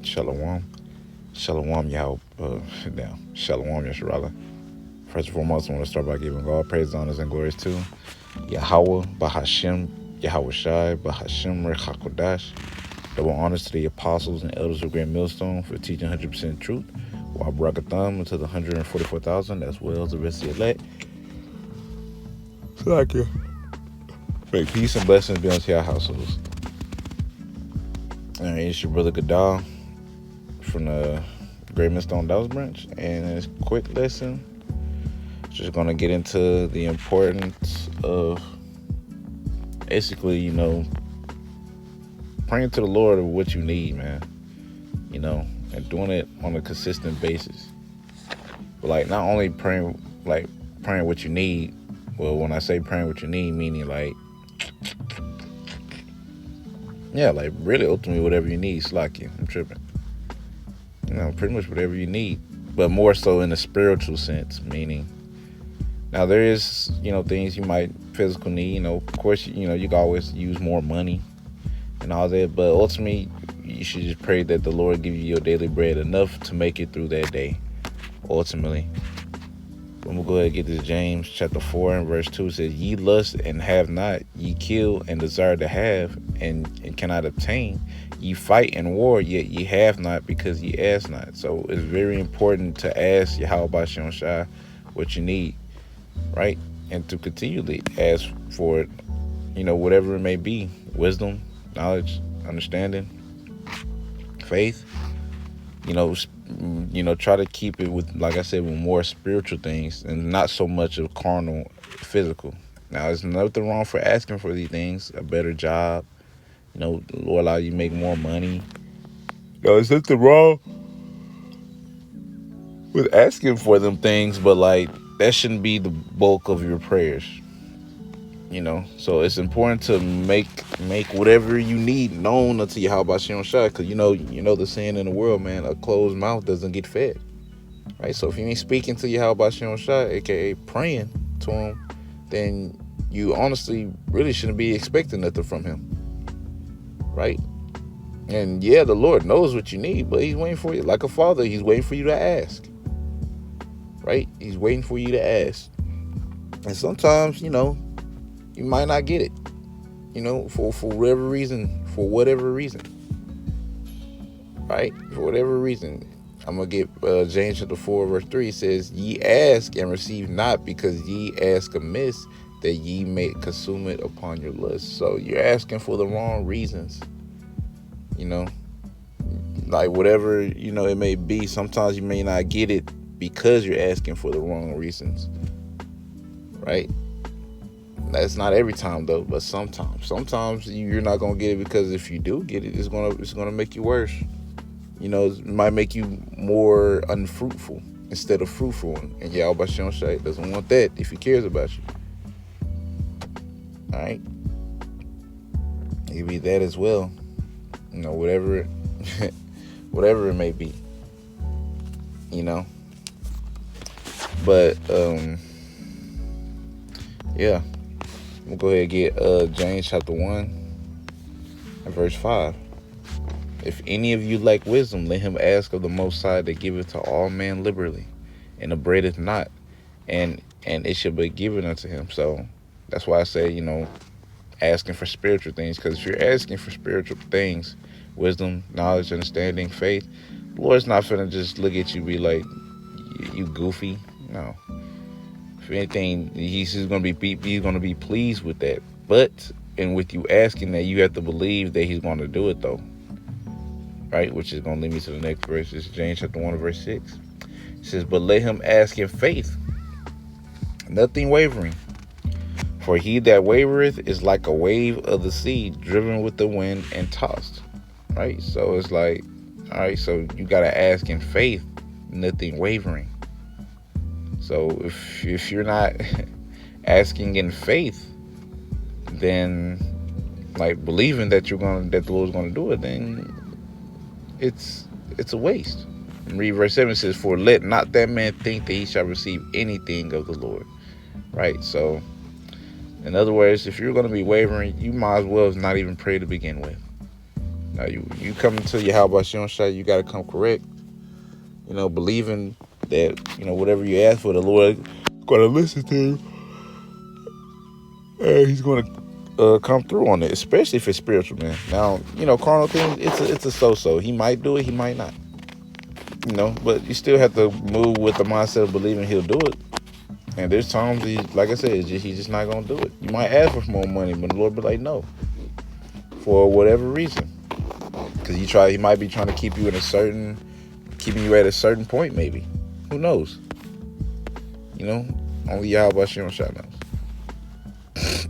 Shalom. Shalom, y'all. Shalom, Yasharala. First and foremost, I want to start by giving all praise, honors, and glories to Yahweh, Bahashem, Yahweh Shai, Bahashem, Rechakodash. Double honors to the apostles and elders of Great Millstone for teaching 100% truth. While Brakatham to the 144,000, as well as the rest of the elect. So I can make peace and blessings be unto your households. All right, it's your brother Gadal from the Great Millstone Dallas branch, and it's a quick lesson. Just going to get into the importance of basically, praying to the Lord of what you need, man. And doing it on a consistent basis. But not only praying what you need. Well, when I say praying what you need, meaning really ultimately whatever you need. Slack I'm tripping. Pretty much whatever you need. But more so in a spiritual sense, meaning now there is, things you might physical need. Of course, you can always use more money and all that. But ultimately, you should just pray that the Lord give you your daily bread enough to make it through that day. Ultimately. I'm going to go ahead and get this. James chapter 4 and verse 2 says, ye lust and have not, ye kill and desire to have and cannot obtain. Ye fight and war, yet ye have not because ye ask not. So it's very important to ask Yahweh Shem Shai what you need, right? And to continually ask for it, whatever it may be. Wisdom, knowledge, understanding, faith, try to keep it with, like I said, with more spiritual things and not so much of carnal, physical. Now, there's nothing wrong for asking for these things, a better job, the Lord allow you to make more money. There's nothing wrong with asking for them things, but that shouldn't be the bulk of your prayers. So it's important to make whatever you need known unto Yahweh Shem Shai, because the saying in the world, man, a closed mouth doesn't get fed, right? So if you ain't speaking to Yahweh Shem Shai, aka praying to him, then you honestly really shouldn't be expecting nothing from him, right? And yeah, the Lord knows what you need, but he's waiting for you. Like a father, he's waiting for you to ask, right? He's waiting for you to ask. And sometimes, you might not get it, for whatever reason, right? For whatever reason. I'm going to get James chapter 4, verse 3. It says, ye ask and receive not because ye ask amiss, that ye may consume it upon your lust. So you're asking for the wrong reasons, whatever, it may be. Sometimes you may not get it because you're asking for the wrong reasons, right? That's not every time though, but sometimes you're not gonna get it, because if you do get it, it's gonna make you worse. It might make you more unfruitful instead of fruitful, and Yahweh Shem Shai doesn't want that if he cares about you. All right, it could be that as well. Whatever it may be. But yeah. We'll go ahead and get James chapter 1 and verse 5. If any of you lack wisdom, let him ask of the Most High, that giveth to all men liberally, and upbraideth not, and it shall be given unto him. So that's why I say, asking for spiritual things, because if you're asking for spiritual things, wisdom, knowledge, understanding, faith, the Lord's not finna just look at you and be like, you goofy. No. If anything, he's going to be pleased with that. But, and with you asking that, you have to believe that he's going to do it though. Right? Which is going to lead me to the next verse. It's James chapter 1 verse 6. It says, but let him ask in faith, nothing wavering. For he that wavereth is like a wave of the sea, driven with the wind and tossed. Right? So it's like, all right, so you got to ask in faith, nothing wavering. So if you're not asking in faith, then believing that the Lord's gonna do it, then it's a waste. And read verse 7, says, for let not that man think that he shall receive anything of the Lord. Right? So in other words, if you're gonna be wavering, you might as well not even pray to begin with. Now you come into your Yahweh Hashem Shai, you gotta come correct. Believing that whatever you ask for, the Lord is gonna listen to you, and He's gonna come through on it, especially if it's spiritual, man. Now, carnal things, it's a so-so. He might do it, he might not. But you still have to move with the mindset of believing He'll do it. And there's times, like I said, He's just not gonna do it. You might ask for more money, but the Lord be like, no, for whatever reason, because He might be trying to keep you keeping you at a certain point, maybe. Who knows? Only Yahweh Hashem Shai knows.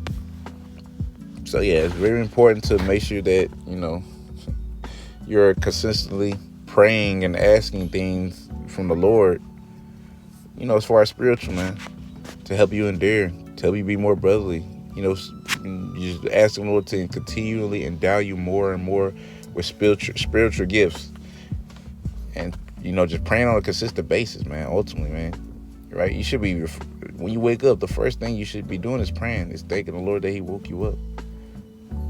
So yeah, it's very important to make sure that you're consistently praying and asking things from the Lord, as far as spiritual, man, to help you endure, to help you be more brotherly. You just ask the Lord to continually endow you more and more with spiritual gifts, and just praying on a consistent basis, man. Ultimately, man, right? You should be, when you wake up, the first thing you should be doing is praying, is thanking the Lord that He woke you up.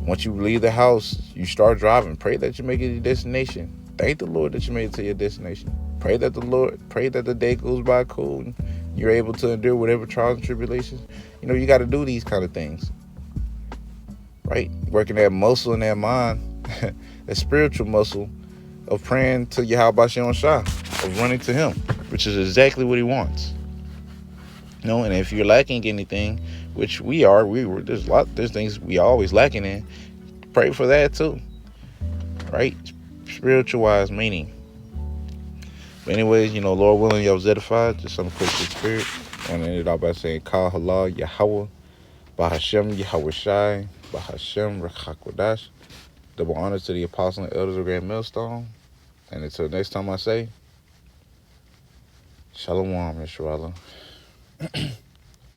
Once you leave the house, you start driving. Pray that you make it to your destination. Thank the Lord that you made it to your destination. Pray that the day goes by cool and you're able to endure whatever trials and tribulations. You got to do these kind of things, right? Working that muscle in that mind, that spiritual muscle of praying to Yahweh Hashem Shai, of running to Him, which is exactly what He wants. And if you're lacking anything, which there's things we always lacking in, pray for that too, right? Spiritual wise meaning. But anyways, Lord willing, y'all was edified. Just some quick spirit. I want to end it out by saying, Kal Halal Yahweh, Bahashem Yahweh Shai, Bahashem Rechakwadash. Double honor to the apostle and elders of Grand Millstone. And until next time I say, Shalom, Yeshua.